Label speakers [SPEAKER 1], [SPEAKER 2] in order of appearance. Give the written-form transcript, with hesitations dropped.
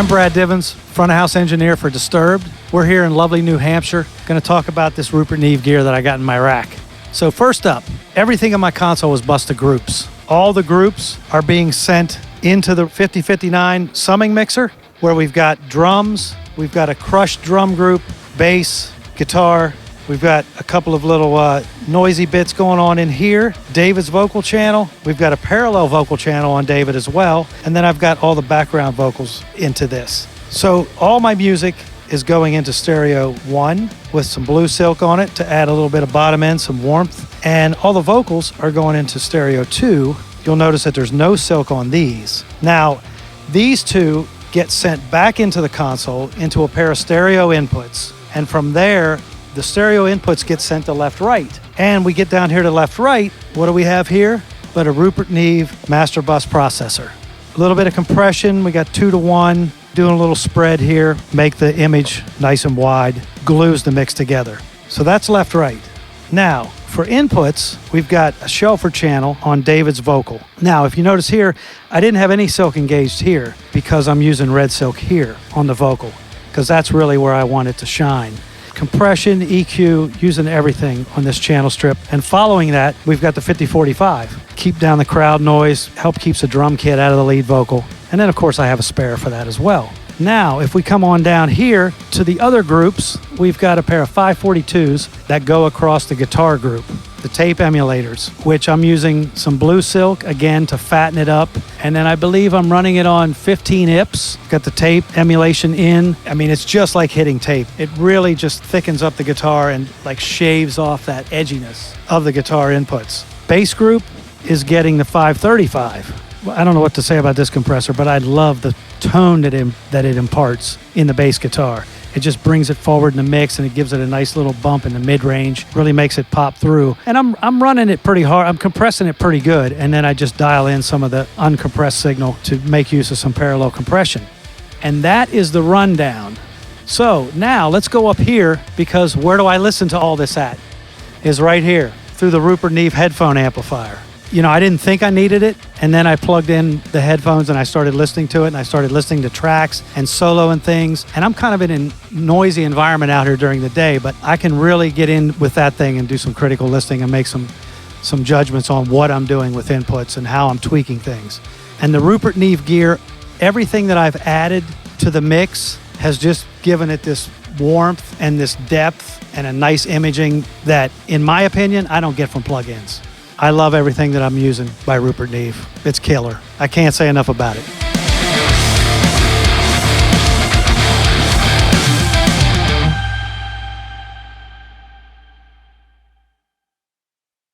[SPEAKER 1] I'm Brad Divens, front of house engineer for Disturbed. We're here in lovely New Hampshire. Going to talk about this Rupert Neve gear that I got in my rack. So first up, everything in my console was bus to groups. All the groups are being sent into the 5059 summing mixer, where we've got drums, we've got a crushed drum group, bass, guitar. We've got a couple of little noisy bits going on in here. David's vocal channel. We've got a parallel vocal channel on David as well. And then I've got all the background vocals into this. So all my music is going into stereo 1 with some blue silk on it to add a little bit of bottom end, some warmth. And all the vocals are going into stereo 2. You'll notice that there's no silk on these. Now, these two get sent back into the console into a pair of stereo inputs. And from there, the stereo inputs get sent to left-right. And we get down here to left-right. What do we have here? But a Rupert Neve master bus processor. A little bit of compression. We got 2-to-1. Doing a little spread here. Make the image nice and wide. Glues the mix together. So that's left-right. Now, for inputs, we've got a shelfer channel on David's vocal. Now, if you notice here, I didn't have any silk engaged here because I'm using red silk here on the vocal, because that's really where I want it to shine. Compression, EQ, using everything on this channel strip. And following that, we've got the 5045. Keep down the crowd noise, help keeps the drum kit out of the lead vocal. And then, of course, I have a spare for that as well. Now, if we come on down here to the other groups, we've got a pair of 542s that go across the guitar group, the tape emulators, which I'm using some blue silk, again, to fatten it up. And then I believe I'm running it on 15 IPS. Got the tape emulation in. I mean, it's just like hitting tape. It really just thickens up the guitar and like shaves off that edginess of the guitar inputs. Bass group is getting the 535. I don't know what to say about this compressor, but I love the tone that it imparts in the bass guitar. It just brings it forward in the mix and it gives it a nice little bump in the mid-range, really makes it pop through. And I'm running it pretty hard. I'm compressing it pretty good, and then I just dial in some of the uncompressed signal to make use of some parallel compression. And that is the rundown. So now let's go up here, because where do I listen to all this at? Is right here through the Rupert Neve headphone amplifier. You know, I didn't think I needed it, and then I plugged in the headphones and I started listening to it, and I started listening to tracks and solo and things. And I'm kind of in a noisy environment out here during the day, but I can really get in with that thing and do some critical listening and make some judgments on what I'm doing with inputs and how I'm tweaking things. And the Rupert Neve gear, everything that I've added to the mix has just given it this warmth and this depth and a nice imaging that, in my opinion, I don't get from plugins. I love everything that I'm using by Rupert Neve. It's killer. I can't say enough about it.